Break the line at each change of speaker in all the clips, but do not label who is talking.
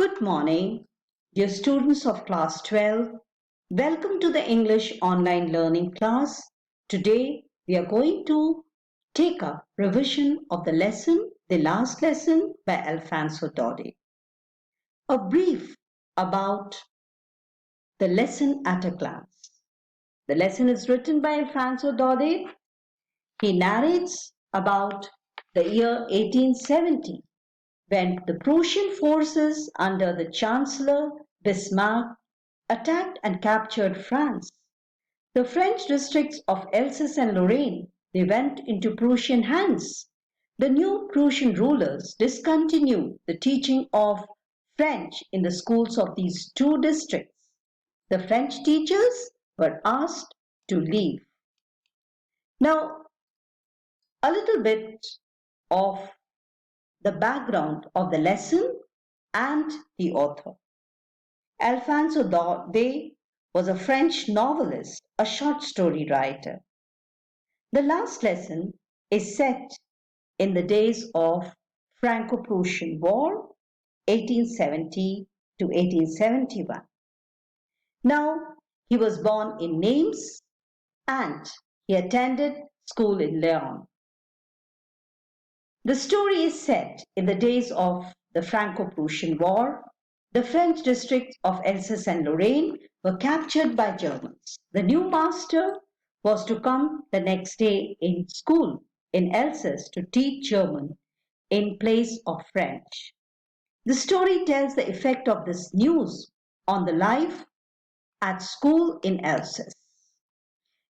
Good morning, dear students of class 12. Welcome to the English online learning class. Today we are going to take up revision of the last lesson by Alfonso Daudet. A brief about the lesson at a glance. The lesson is written by Alfonso Daudet. He narrates about the year 1870 when the Prussian forces under the Chancellor Bismarck attacked and captured France. The French districts of Alsace and Lorraine, they went into Prussian hands. The new Prussian rulers discontinued the teaching of French in the schools of these two districts. The French teachers were asked to leave. Now, a little bit of the background of the lesson and the author. Alphonse Daudet was a French novelist, a short story writer. The last lesson is set in the days of Franco-Prussian War, 1870 to 1871. Now, he was born in Nimes and he attended school in Lyon. The story is set in the days of the Franco-Prussian War. The French districts of Alsace and Lorraine were captured by Germans. The new master was to come the next day in school in Alsace to teach German in place of French. The story tells the effect of this news on the life at school in Alsace.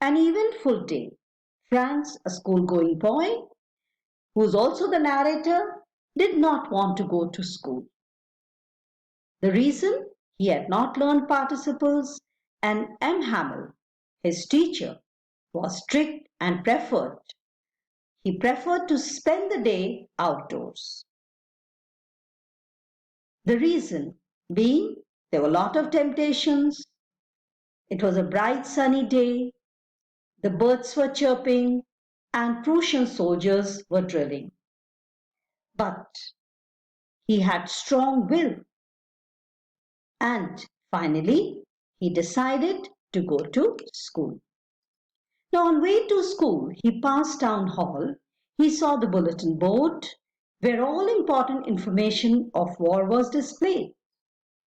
An eventful day. Franz, a school-going boy, who is also the narrator, did not want to go to school. The reason? He had not learned participles and HAMEL, his teacher, was strict and he preferred to spend the day outdoors. The reason being there were a lot of temptations. It was a bright sunny day. The birds were chirping and Prussian soldiers were drilling. But he had strong will. And finally, he decided to go to school. Now, on way to school, he passed town hall. He saw the bulletin board where all important information of war was displayed.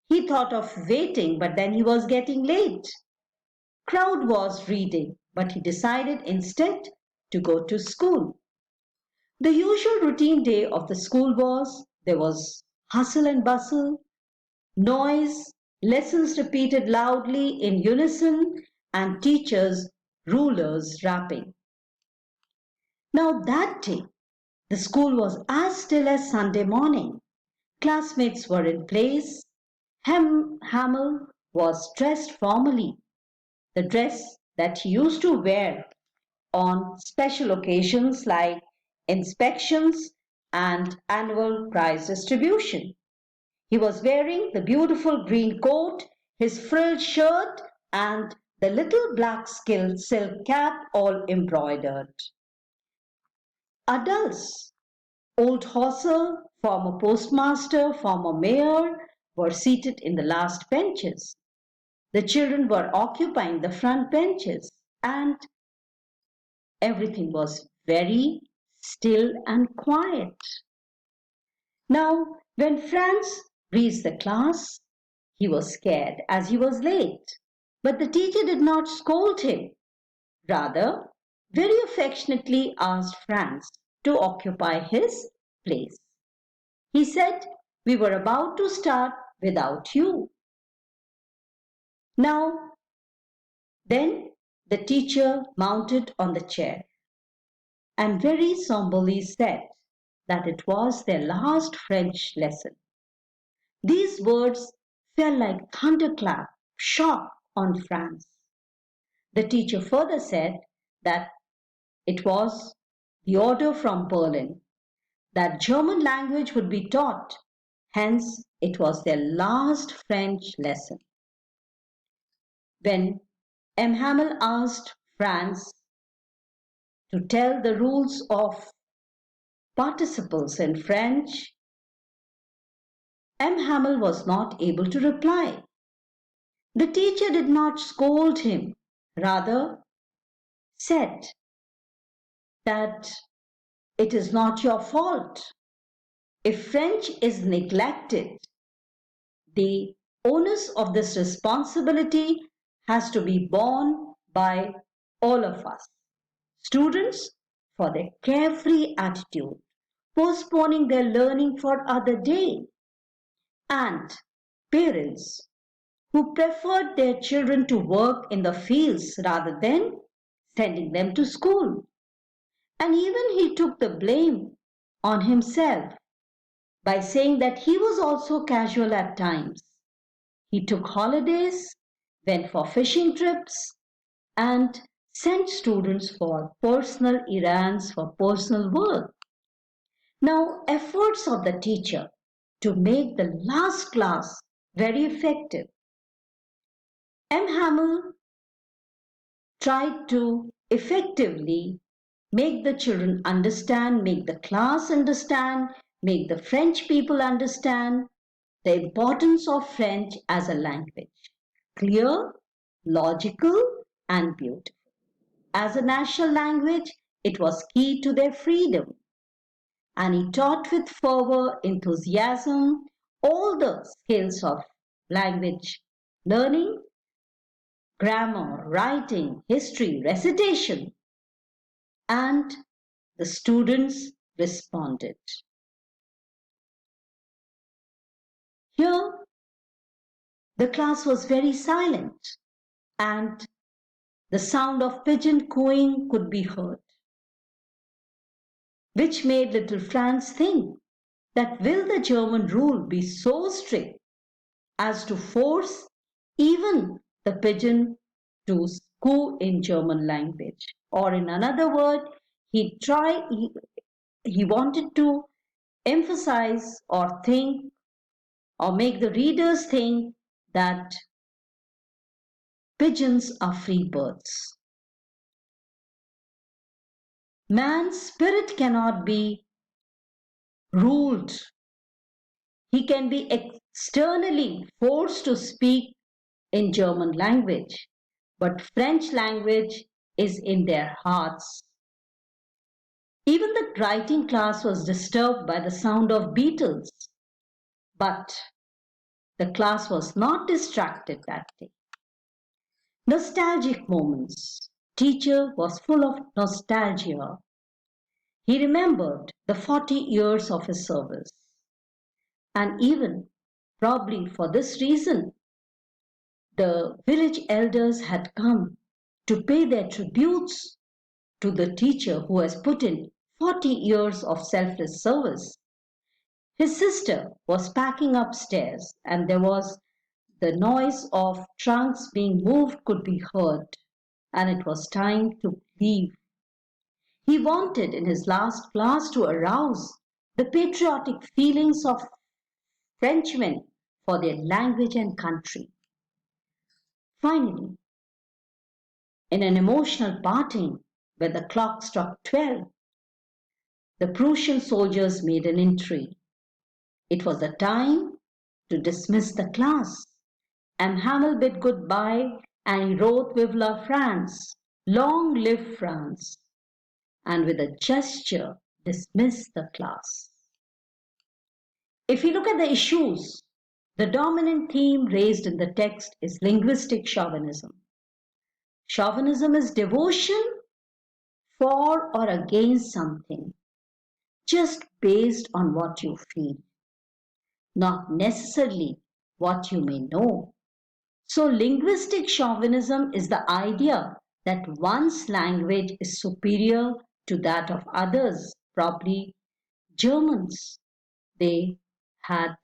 He thought of waiting, but then he was getting late. Crowd was reading, but he decided instead to go to school. The usual routine day of the school was there was hustle and bustle, noise, lessons repeated loudly in unison, and teachers, rulers rapping. Now that day, the school was as still as Sunday morning. Classmates were in place. Hamel was dressed formally, the dress that he used to wear on special occasions like inspections and annual prize distribution. He was wearing the beautiful green coat, his frilled shirt, and the little black silk cap all embroidered. Adults, old Hosser, former postmaster, former mayor, were seated in the last benches. The children were occupying the front benches, and everything was very still and quiet. Now, when Franz reached the class, he was scared as he was late. But the teacher did not scold him. Rather, very affectionately asked Franz to occupy his place. He said, "We were about to start without you." Now, then the teacher mounted on the chair and very somberly said that it was their last French lesson. These words fell like thunderclap, shock on Franz. The teacher further said that it was the order from Berlin that German language would be taught, hence it was their last French lesson. When Hamel asked Franz to tell the rules of participles in French, M. Hamel was not able to reply. The teacher did not scold him, rather said that it is not your fault. If French is neglected, the onus of this responsibility has to be borne by all of us. Students, for their carefree attitude, postponing their learning for other day, and parents who preferred their children to work in the fields rather than sending them to school. And even he took the blame on himself by saying that he was also casual at times. He took holidays, went for fishing trips, and sent students for personal errands for personal work. Now, efforts of the teacher to make the last class very effective. M. Hamel tried to effectively make the children understand, make the class understand, make the French people understand the importance of French as a language. Clear, logical, and beautiful. As a national language, it was key to their freedom. And he taught with fervor, enthusiasm, all the skills of language learning, grammar, writing, history, recitation, and the students responded. Here, the class was very silent, and the sound of pigeon cooing could be heard, which made little Franz think that will the German rule be so strict as to force even the pigeon to coo in German language? Or in another word, he wanted to emphasize or think or make the readers think that pigeons are free birds. Man's spirit cannot be ruled. He can be externally forced to speak in German language, but French language is in their hearts. Even the writing class was disturbed by the sound of beetles, but the class was not distracted that day. Nostalgic moments. Teacher was full of nostalgia. He remembered the 40 years of his service. And even, probably for this reason, the village elders had come to pay their tributes to the teacher who has put in 40 years of selfless service. His sister was packing upstairs, and there was the noise of trunks being moved could be heard, and it was time to leave. He wanted in his last class to arouse the patriotic feelings of Frenchmen for their language and country. Finally, in an emotional parting where the clock struck 12, the Prussian soldiers made an entry. It was the time to dismiss the class. And Hamel bid goodbye and he wrote Vive la France, long live France, and with a gesture dismissed the class. If we look at the issues, the dominant theme raised in the text is linguistic chauvinism. Chauvinism is devotion for or against something, just based on what you feel, not necessarily what you may know. So linguistic chauvinism is the idea that one's language is superior to that of others, probably Germans. They had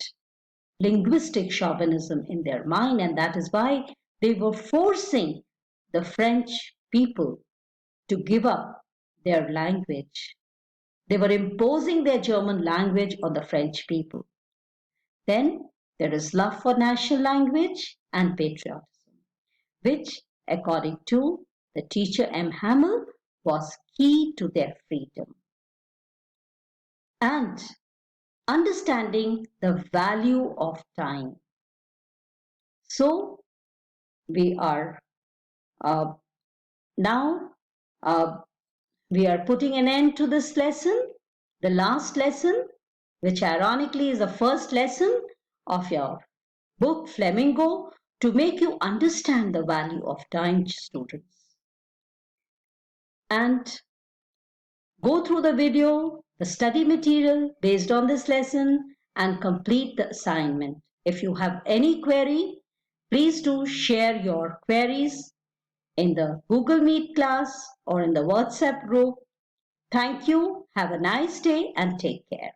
linguistic chauvinism in their mind, and that is why they were forcing the French people to give up their language. They were imposing their German language on the French people. Then there is love for national language and patriotism, which, according to the teacher M. Hamel, was key to their freedom. And understanding the value of time. So we are uh, now we are putting an end to this lesson, the last lesson, which ironically is the first lesson of your book Flamingo, to make you understand the value of time, students. And go through the video, the study material based on this lesson, and complete the assignment. If you have any query, please do share your queries in the Google Meet class or in the WhatsApp group. Thank you. Have a nice day and take care.